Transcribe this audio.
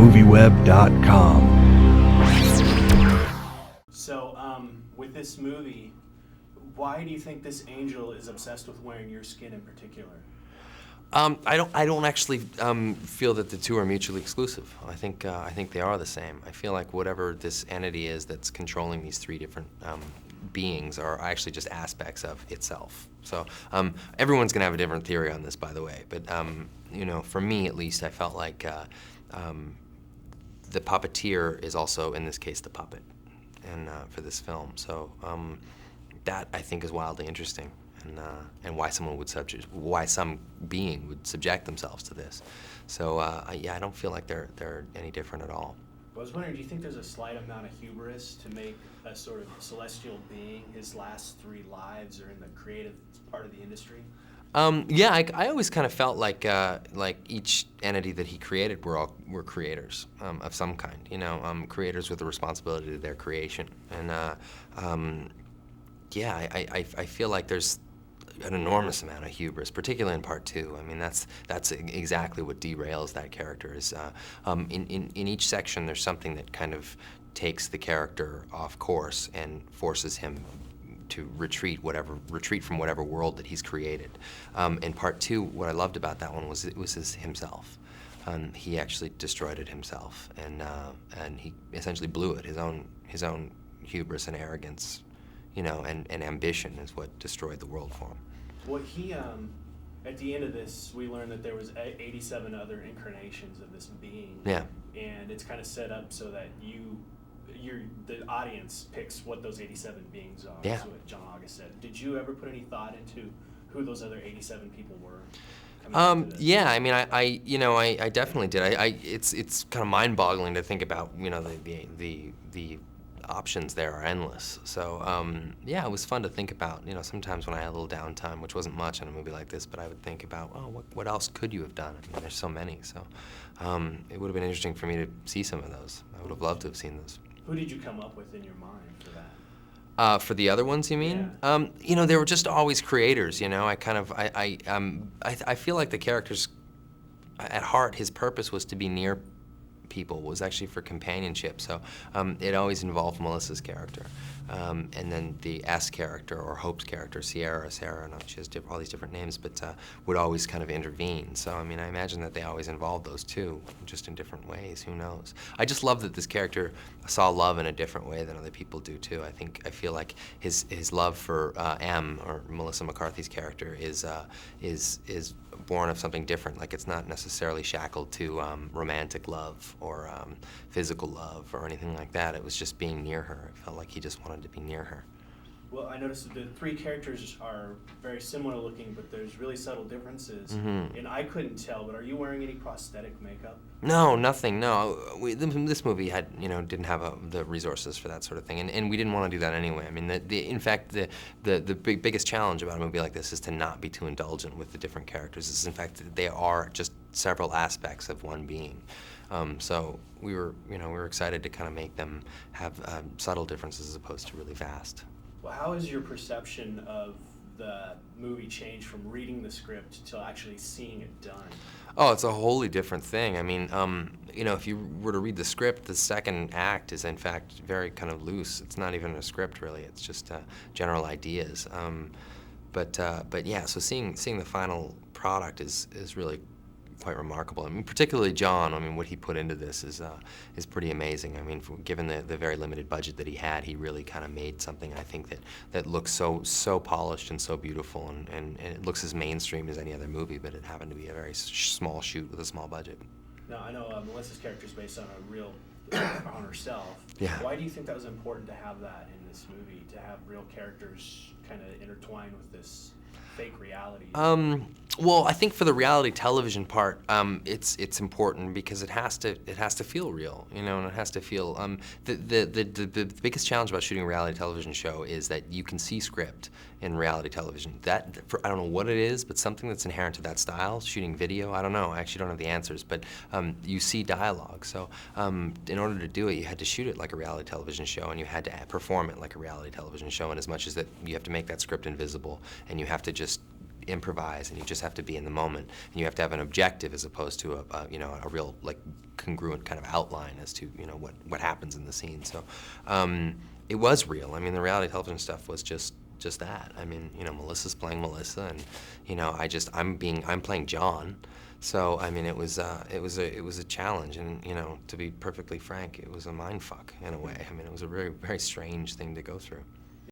MovieWeb.com. So, with this movie, why do you think this angel is obsessed with wearing your skin in particular? I don't actually feel that the two are mutually exclusive. I think they are the same. I feel like whatever this entity is that's controlling these three different beings are actually just aspects of itself. So everyone's gonna have a different theory on this, by the way. But you know, for me at least, I felt like the puppeteer is also, in this case, the puppet, and for this film. So that I think is wildly interesting. And why some being would subject themselves to this. So yeah, I don't feel like they're any different at all. I was wondering, do you think there's a slight amount of hubris to make a sort of celestial being his last three lives or in the creative part of the industry? Yeah, I always kind of felt like each entity that he created were creators of some kind. You know, creators with a responsibility to their creation. And yeah, I feel like there's an enormous amount of hubris, particularly in part two. I mean, that's exactly what derails that character. Is in each section there's something that kind of takes the character off course and forces him to retreat from whatever world that he's created. In part two, what I loved about that one was himself. He actually destroyed it himself, and he essentially blew it. His own hubris and arrogance, you know, and ambition is what destroyed the world for him. Well, he, at the end of this, we learned that there was 87 other incarnations of this being. Yeah. And it's kind of set up so that the audience picks what those 87 beings are. Yeah. That's what John August said. Did you ever put any thought into who those other 87 people were? Yeah, I mean, I definitely did. It's kind of mind-boggling to think about, you know, the options there are endless. So yeah, it was fun to think about. You know, sometimes when I had a little downtime, which wasn't much on a movie like this, but I would think about, oh, what else could you have done? I mean, there's so many. So it would have been interesting for me to see some of those. I would have loved to have seen those. Who did you come up with in your mind for that? For the other ones, you mean? Yeah. You know, they were just always creators. You know, I feel like the characters, at heart, his purpose was to be near people, was actually for companionship. So it always involved Melissa's character, and then the S character or Hope's character, Sarah. No, she has all these different names, but would always kind of intervene. So I mean, I imagine that they always involved those two, just in different ways. Who knows? I just love that this character saw love in a different way than other people do too. I feel like his love for M, or Melissa McCarthy's character, is born of something different. Like, it's not necessarily shackled to romantic love or physical love or anything like that. It was just being near her. It felt like he just wanted to be near her. Well, I noticed that the three characters are very similar looking, but there's really subtle differences. Mm-hmm. And I couldn't tell, but are you wearing any prosthetic makeup? No, nothing. No, this movie didn't have the resources for that sort of thing, and we didn't want to do that anyway. I mean, in fact, the biggest challenge about a movie like this is to not be too indulgent with the different characters. Is in fact they are just several aspects of one being. So we were excited to kind of make them have subtle differences as opposed to really vast. Well, how has your perception of the movie changed from reading the script to actually seeing it done? Oh, it's a wholly different thing. I mean, if you were to read the script, the second act is in fact very kind of loose. It's not even a script really. It's just general ideas. But yeah, so seeing the final product is really quite remarkable. I mean, particularly John. I mean, what he put into this is pretty amazing. I mean, given the very limited budget that he had, he really kind of made something, I think, that looks so polished and so beautiful, and it looks as mainstream as any other movie, but it happened to be a very small shoot with a small budget. Now, I know Melissa's character is based on on herself. Yeah. Why do you think that was important to have that in this movie, to have real characters kind of intertwined with this fake reality? Well, I think for the reality television part, it's important because it has to feel real, and it has to feel. The biggest challenge about shooting a reality television show is that you can see script in reality television. I don't know what it is, but something that's inherent to that style. Shooting video, I don't know. I actually don't have the answers, but you see dialogue. So in order to do it, you had to shoot it like a reality television show, and you had to perform it like a reality television show. And as much as that, you have to make that script invisible, and you have to just improvise, and you just have to be in the moment, and you have to have an objective as opposed to a real like congruent kind of outline as to what happens in the scene. So it was real. I mean, the reality television stuff was just that. I mean, Melissa's playing Melissa, and I'm playing John. So I mean, it was a challenge, and to be perfectly frank, it was a mind fuck in a way. I mean, it was a very, very strange thing to go through.